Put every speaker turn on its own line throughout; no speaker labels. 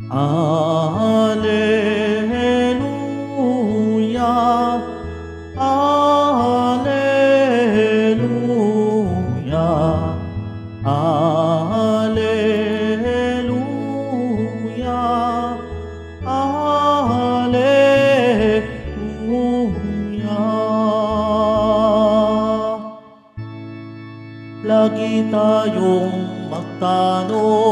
Alleluia, Alleluia, Alleluia, Alleluia. Lagi tayong magtanong,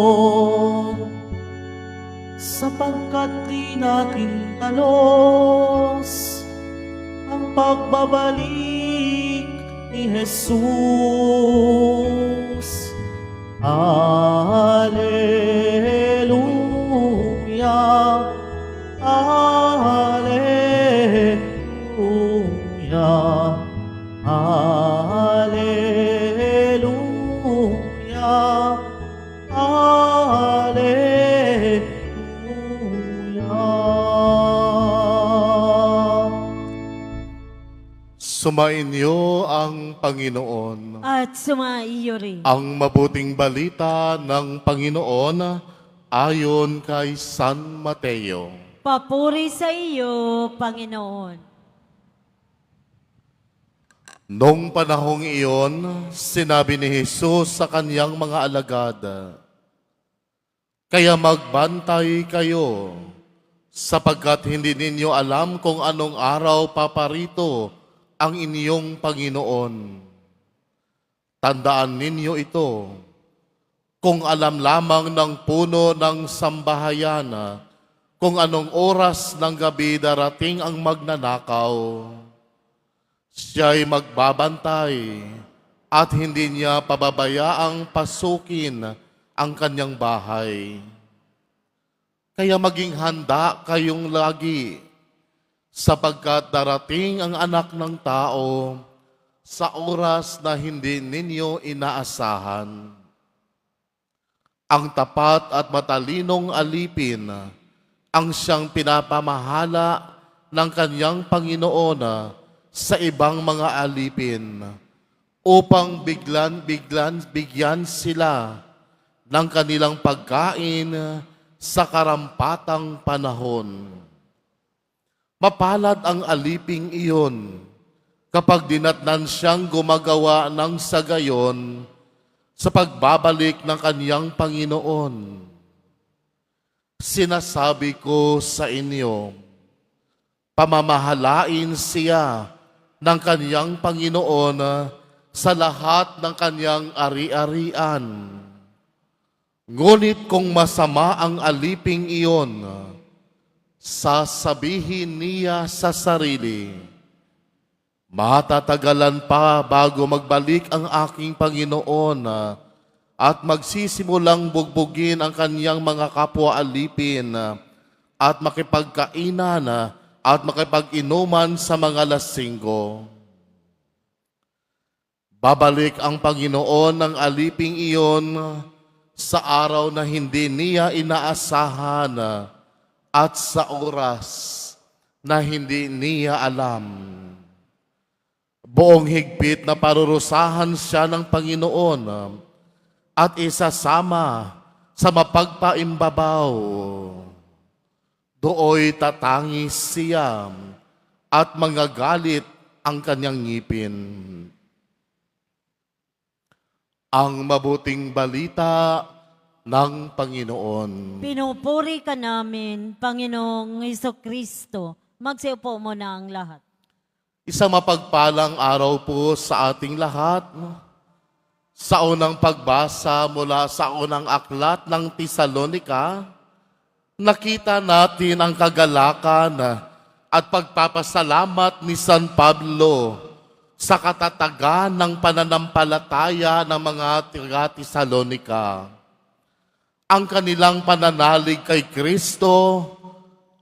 sapagkat di natin talos ang pagbabalik ni Jesus. Alleluia, Alleluia, Alleluia,
Sumainyo ang Panginoon.
At sumaiyo rin.
Ang mabuting balita ng Panginoon ayon kay San Mateo.
Papuri sa iyo, Panginoon.
Noong panahong iyon, sinabi ni Jesus sa kanyang mga alagad, "Kaya magbantay kayo, sapagkat hindi ninyo alam kung anong araw paparito ang inyong Panginoon. Tandaan ninyo ito, kung alam lamang ng puno ng sambahayan kung anong oras ng gabi darating ang magnanakaw, siya'y magbabantay at hindi niya pababayaang pasukin ang kanyang bahay. Kaya maging handa kayong lagi, sapagkat darating ang Anak ng Tao sa oras na hindi ninyo inaasahan. Ang tapat at matalinong alipin ang siyang pinapamahala ng kanyang Panginoon sa ibang mga alipin upang bigyan sila ng kanilang pagkain sa karampatang panahon. Mapalad ang aliping iyon kapag dinatnan siyang gumagawa ng sagayon sa pagbabalik ng kanyang Panginoon. Sinasabi ko sa inyo, pamamahalain siya ng kanyang Panginoon sa lahat ng kanyang ari-arian. Ngunit kung masama ang aliping iyon, sasabihin niya sa sarili, matatagalan pa bago magbalik ang aking Panginoon at magsisimulang bugbugin ang kanyang mga kapwa-alipin at makipagkainan at makipag-inuman sa mga lasinggo. Babalik ang Panginoon ng aliping iyon sa araw na hindi niya inaasahan at sa oras na hindi niya alam. Buong higpit na parurusahan siya ng Panginoon at isasama sa mapagpaimbabaw. Dooy tatangis siya at magagalit ang kanyang ngipin. Ang mabuting balita ng Panginoon.
Pinupuri ka namin, Panginoong Hesukristo. Magsiupo mo na ang lahat.
Isang mapagpalang araw po sa ating lahat. Sa unang pagbasa mula sa unang aklat ng Tesalonika, nakita natin ang kagalakan at pagpapasalamat ni San Pablo sa katatagan ng pananampalataya ng mga taga-Tesalonika. Ang kanilang pananalig kay Kristo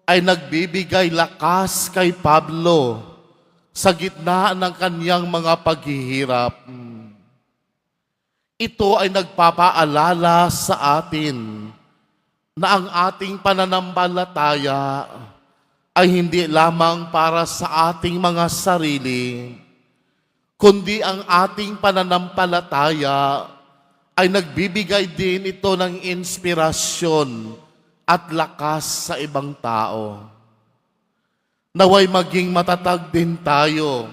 ay nagbibigay lakas kay Pablo sa gitna ng kanyang mga paghihirap. Ito ay nagpapaalala sa atin na ang ating pananampalataya ay hindi lamang para sa ating mga sarili, kundi ang ating pananampalataya ay nagbibigay din ito ng inspirasyon at lakas sa ibang tao. Naway maging matatag din tayo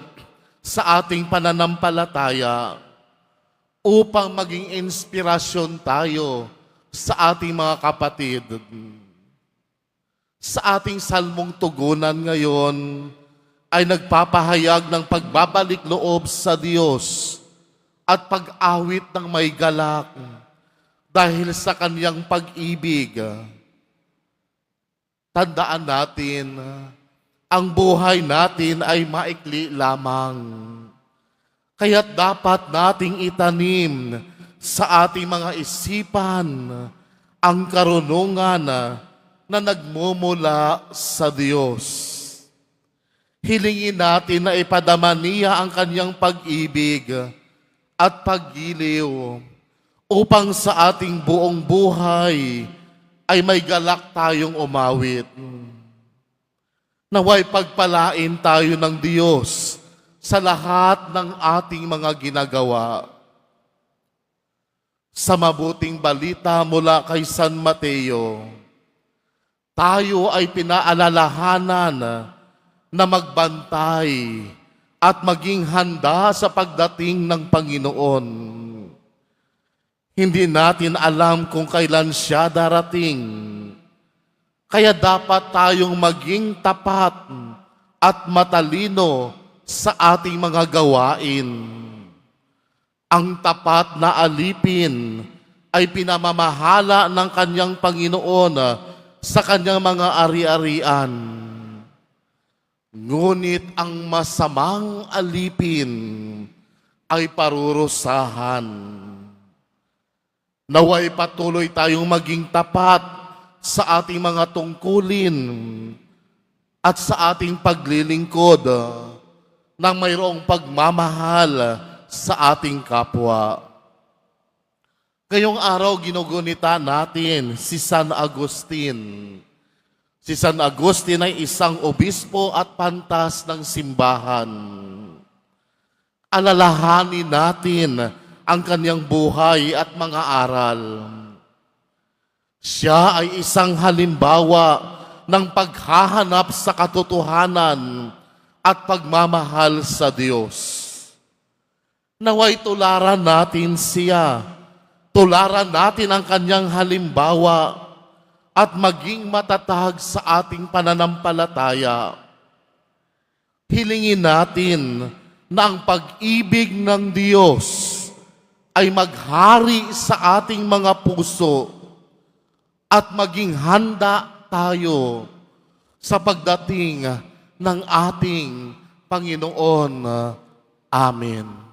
sa ating pananampalataya upang maging inspirasyon tayo sa ating mga kapatid. Sa ating salmong tugunan ngayon ay nagpapahayag ng pagbabalik loob sa Diyos at pag-awit ng may galak dahil sa Kanyang pag-ibig. Tandaan natin, ang buhay natin ay maikli lamang. Kaya dapat nating itanim sa ating mga isipan ang karunungan na nagmumula sa Diyos. Hilingin natin na ipadama niya ang Kanyang pag-ibig at paggiliw upang sa ating buong buhay ay may galak tayong umawit. Naway pagpalain tayo ng Diyos sa lahat ng ating mga ginagawa. Sa mabuting balita mula kay San Mateo, tayo ay pinaalalahanan na magbantay at maging handa sa pagdating ng Panginoon. Hindi natin alam kung kailan siya darating. Kaya dapat tayong maging tapat at matalino sa ating mga gawain. Ang tapat na alipin ay pinamamahala ng kanyang Panginoon sa kanyang mga ari-arian. Ngunit ang masamang alipin ay parurusahan. Naway patuloy tayong maging tapat sa ating mga tungkulin at sa ating paglilingkod ng mayroong pagmamahal sa ating kapwa. Ngayong araw, ginugunita natin si San Agustin. Si San Agustin ay isang obispo at pantas ng simbahan. Alalahanin natin ang kanyang buhay at mga aral. Siya ay isang halimbawa ng paghahanap sa katotohanan at pagmamahal sa Diyos. Naway tularan natin siya. Tularan natin ang kanyang halimbawa at maging matatag sa ating pananampalataya. Hilingin natin na ang pag-ibig ng Diyos ay maghari sa ating mga puso at maging handa tayo sa pagdating ng ating Panginoon. Amen.